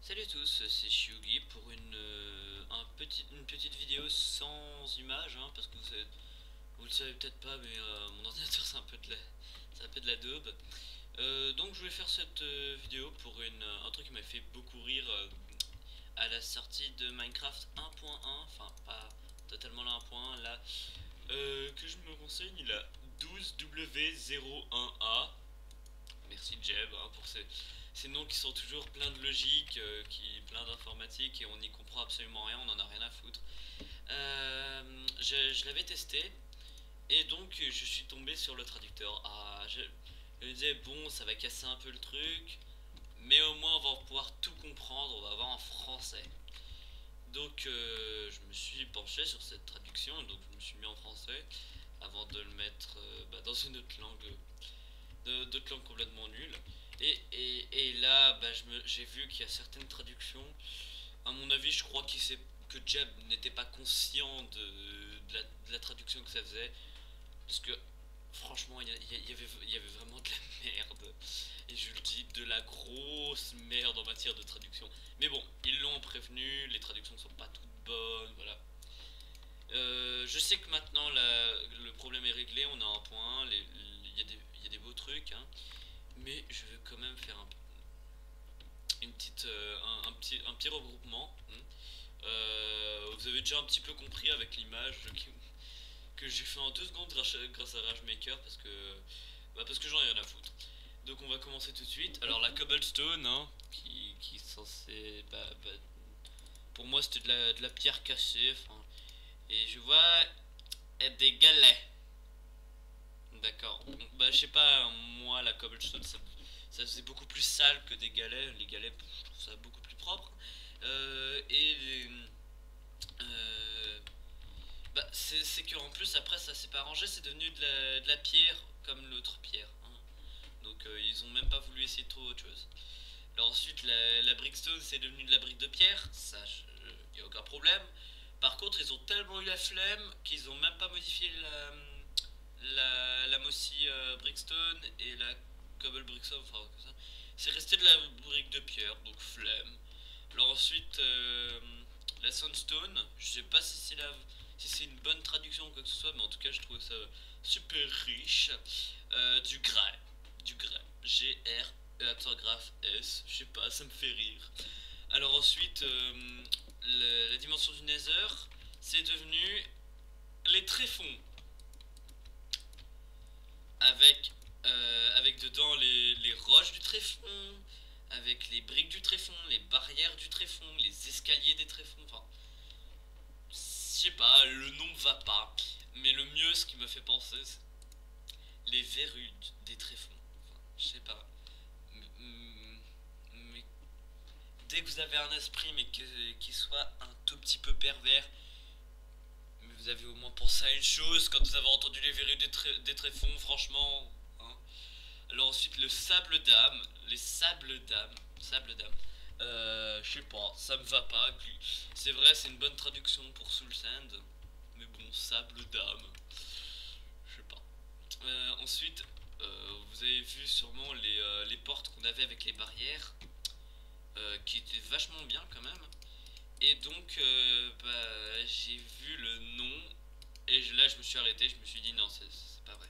Salut à tous, c'est Shugi pour une petite vidéo sans image, hein, parce que vous le savez peut-être pas, mais mon ordinateur c'est un peu de la daube. Donc je voulais faire cette vidéo pour un truc qui m'a fait beaucoup rire à la sortie de Minecraft 1.1, enfin pas totalement la 1.1, là, que je me renseigne, il a 12W01A. Merci Jeb pour ces noms qui sont toujours pleins de logique, plein d'informatique et on n'y comprend absolument rien, on en a rien à foutre. Je l'avais testé et donc je suis tombé sur le traducteur. Je me disais bon, ça va casser un peu le truc, mais au moins on va pouvoir tout comprendre, on va avoir en français. Donc je me suis penché sur cette traduction, donc je me suis mis en français avant de le mettre dans une autre langue, d'autres langues complètement nulles. Et là, j'ai vu qu'il y a certaines traductions. À mon avis, je crois que Jeb n'était pas conscient de la traduction que ça faisait. Parce que, franchement, il y avait vraiment de la merde. Et je le dis, de la grosse merde en matière de traduction. Mais bon, ils l'ont prévenu, les traductions sont pas toutes bonnes, voilà. Je sais que maintenant le problème est réglé, on a un point, il y a des beaux trucs, hein, mais je veux quand même faire un petit regroupement. Vous avez déjà un petit peu compris avec l'image que j'ai fait en 2 secondes grâce à RageMaker parce que j'en ai rien à foutre. Donc on va commencer tout de suite. Alors la cobblestone, hein, qui est censée, pour moi c'était de la pierre cachée. Et je vois des galets. D'accord. Bah je sais pas, moi la cobblestone ça faisait beaucoup plus sale que des galets. Les galets, je trouve ça beaucoup plus propre. Et euh, c'est que en plus après ça s'est pas arrangé, c'est devenu de la pierre comme l'autre pierre, hein. Donc ils ont même pas voulu essayer de trouver autre chose. Alors ensuite la brickstone c'est devenu de la brique de pierre, ça y a aucun problème. Par contre ils ont tellement eu la flemme qu'ils ont même pas modifié la Mossy brickstone et la cobble brickstone, enfin comme ça. C'est resté de la brique de pierre, donc flemme. Alors ensuite, la Sandstone, je sais pas si c'est une bonne traduction ou quoi que ce soit, mais en tout cas je trouve ça super riche. Du grès, G-R, orthographe S, je sais pas, ça me fait rire. Alors ensuite, la dimension du Nether, c'est devenu les tréfonds, avec dedans les roches du tréfond, avec les briques du tréfond, les barrières du tréfond, les escaliers des tréfonds, enfin, je sais pas, le nom va pas. Mais le mieux, ce qui me fait penser, c'est les verrues des tréfonds. Enfin, je sais pas. Mais dès que vous avez un esprit, mais qui soit un tout petit peu pervers, mais vous avez au moins pensé à une chose quand vous avez entendu les verrues des tréfonds, franchement, hein. Alors ensuite le sable d'âme, les sable d'âme. Je sais pas, ça me va pas. C'est vrai, c'est une bonne traduction pour Soul Sand, mais bon, sable d'âme, je sais pas. Ensuite, vous avez vu sûrement les portes qu'on avait avec les barrières, qui étaient vachement bien quand même. Et donc, j'ai vu le nom, et là je me suis arrêté, je me suis dit non, c'est pas vrai.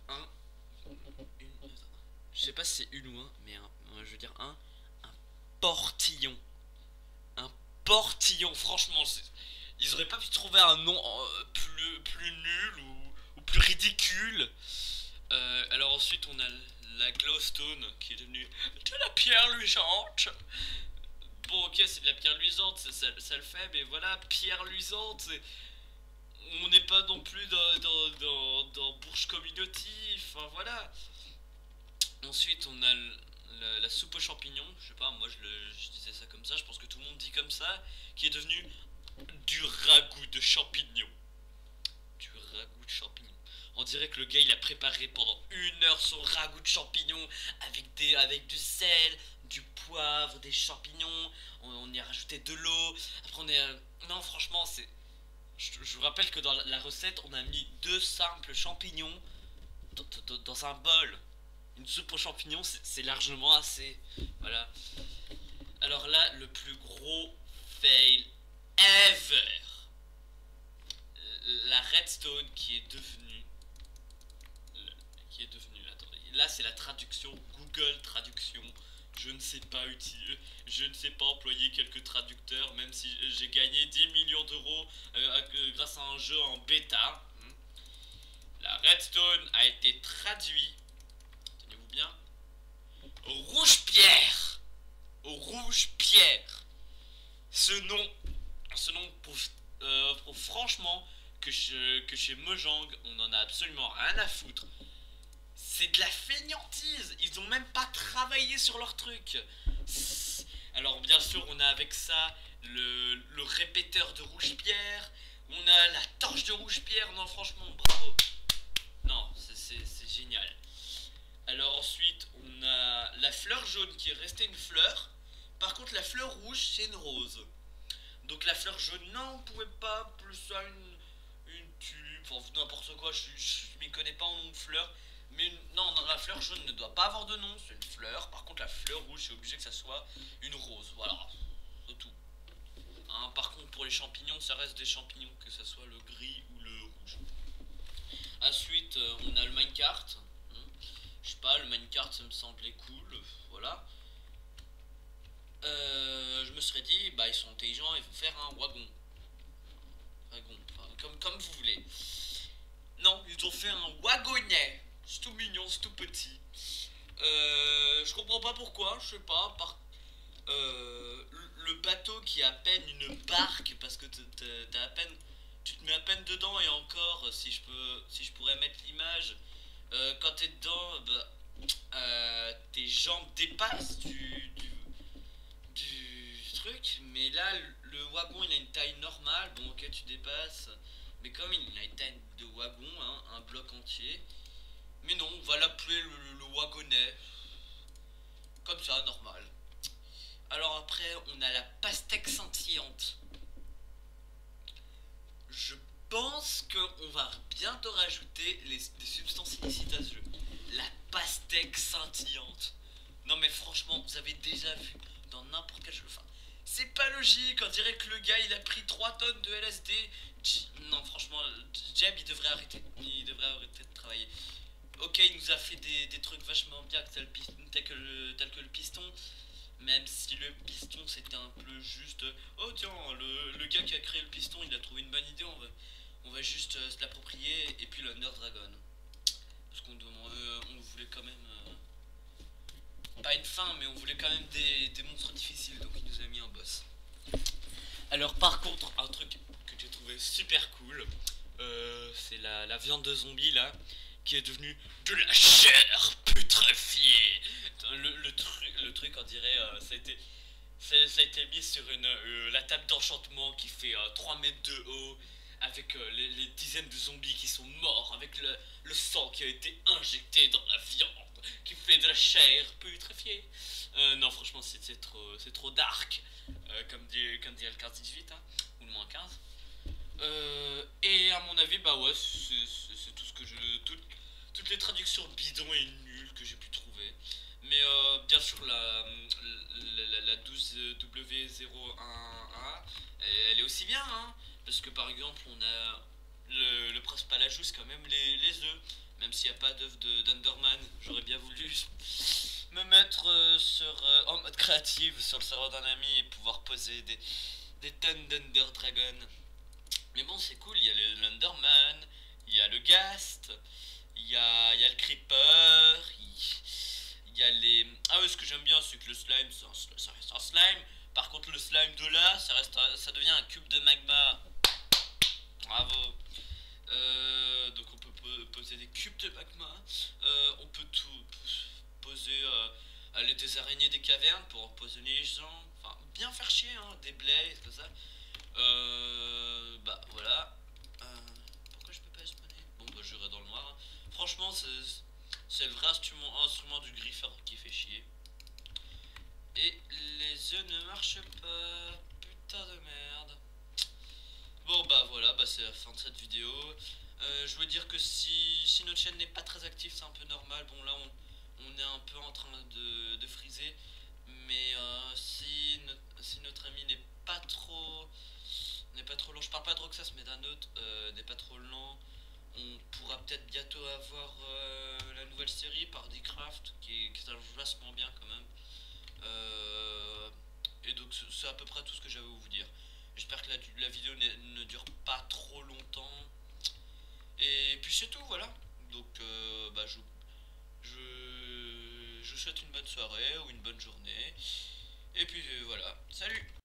Un, je sais pas si c'est une ou un, mais je veux dire un portillon. Un portillon, franchement, ils auraient pas pu trouver un nom plus nul ou plus ridicule. Alors ensuite, on a la glowstone qui est devenue de la pierre luisante. Bon, ok, c'est de la pierre luisante, ça le fait, mais voilà, pierre luisante, on n'est pas non plus dans Bourge Community, enfin voilà. Ensuite, on a la soupe aux champignons, je sais pas, moi je disais ça comme ça, je pense que tout le monde dit comme ça, qui est devenu du ragoût de champignons. Du ragoût de champignons. On dirait que le gars il a préparé pendant 1 heure son ragoût de champignons avec du sel, du poivre, des champignons. On y a rajouté de l'eau. Après on est. Non, franchement, c'est. Je vous rappelle que dans la recette, on a mis 2 simples champignons dans un bol. Une soupe aux champignons, c'est largement assez. Voilà. Alors là, le plus gros fail ever. La redstone attendez, là c'est la traduction, Google Traduction. Je ne sais pas utiliser, je ne sais pas employer quelques traducteurs, même si j'ai gagné 10 millions d'euros grâce à un jeu en bêta. La redstone a été traduit, tenez-vous bien, au rouge-pierre. Au rouge-pierre. Ce nom, ce nom prouve franchement que chez Mojang, on en a absolument rien à foutre. C'est de la fainéantise. Ils ont même pas travaillé sur leur truc. Alors bien sûr, on a avec ça le répéteur de rouge-pierre. On a la torche de rouge-pierre. Non, franchement, bravo. Non, c'est génial. Alors ensuite, on a la fleur jaune qui est restée une fleur. Par contre, la fleur rouge, c'est une rose. Donc la fleur jaune, non, on pouvait pas plus ça une tulipe, enfin n'importe quoi, je m'y connais pas en nom de fleur. Mais non, non, la fleur jaune ne doit pas avoir de nom, c'est une fleur. Par contre, la fleur rouge, c'est obligé que ça soit une rose. Voilà, c'est tout. Hein, par contre, pour les champignons, ça reste des champignons, que ça soit le gris ou le rouge. Ensuite, on a le minecart. Je sais pas, le minecart, ça me semblait cool. Voilà. Je me serais dit, bah ils sont intelligents, ils vont faire un wagon. Wagon, enfin, comme vous voulez. Non, ils ont fait un wagonnet. C'est tout mignon, c'est tout petit. Je comprends pas pourquoi, je sais pas. Le bateau qui est à peine une barque, parce que t'as à peine, tu te mets à peine dedans, et encore, si je pourrais mettre l'image, quand t'es dedans, bah, tes jambes dépassent du truc, mais là le wagon il a une taille normale, bon ok tu dépasses, mais comme il a une taille de wagon, hein, un bloc entier, mais non, on va l'appeler le wagonnet, comme ça, normal. Alors après on a la pastèque scintillante. Je pense qu'on va bientôt rajouter des substances illicites à ce jeu. La pastèque scintillante. Non mais franchement, vous avez déjà vu dans n'importe quel jeu. Enfin, c'est pas logique, on dirait que le gars il a pris 3 tonnes de LSD. Non franchement, Jeb il devrait arrêter. Il devrait arrêter de travailler. Ok, il nous a fait des trucs vachement bien tel que le piston. Même si le piston c'était un peu juste. Oh tiens, le gars qui a créé le piston il a trouvé une bonne idée, on va juste se l'approprier. Et puis l'Under Dragon. Parce on voulait quand même. Pas une fin, mais on voulait quand même des monstres difficiles, donc il nous a mis un boss. Alors par contre, un truc que j'ai trouvé super cool, c'est la viande de zombie là, qui est devenue de la chair putréfiée. Le truc on dirait, ça a été mis sur la table d'enchantement qui fait 3 mètres de haut, avec les dizaines de zombies qui sont morts, avec le sang qui a été injecté dans la viande, qui fait de la chair putréfiée. Non, franchement, c'est trop dark, comme dit le 15-18, hein, ou le moins 15. Et à mon avis, bah ouais, c'est tout ce que toutes les traductions bidons et nulles que j'ai pu trouver. Mais bien sûr, la 12W01A, elle est aussi bien, hein. Parce que par exemple, on a le principal ajout, c'est quand même les œufs. Même s'il n'y a pas d'œufs d'Underman, j'aurais bien voulu me mettre en mode créative sur le serveur d'un ami et pouvoir poser des tonnes d'Under Dragon. Mais bon, c'est cool, il y a l'Underman, il y a le Ghast, il y a le Creeper, il y a les... Ah oui, ce que j'aime bien, c'est que le slime, ça reste un slime. Par contre, le slime de là, ça devient un cube de magma. Bravo. Donc on peut poser des cubes de magma. On peut tout poser aller des araignées des cavernes pour empoisonner les gens. Enfin, bien faire chier, hein, des blazes, tout ça. Bah voilà. Pourquoi je peux pas spawner? Bon bah j'irai dans le noir, hein. Franchement c'est le vrai instrument du griffeur qui fait chier. Et les œufs ne marchent pas. Putain de merde. Bon bah voilà, bah c'est la fin de cette vidéo. Je veux dire que si notre chaîne n'est pas très active, c'est un peu normal. Bon là on est un peu en train de friser. Mais si peut-être bientôt avoir la nouvelle série par Dcraft qui est un vachement bien quand même. Et donc c'est à peu près tout ce que j'avais à vous dire. J'espère que la vidéo ne dure pas trop longtemps. Et puis c'est tout, voilà. Donc bah, je vous souhaite une bonne soirée ou une bonne journée. Et puis voilà, salut!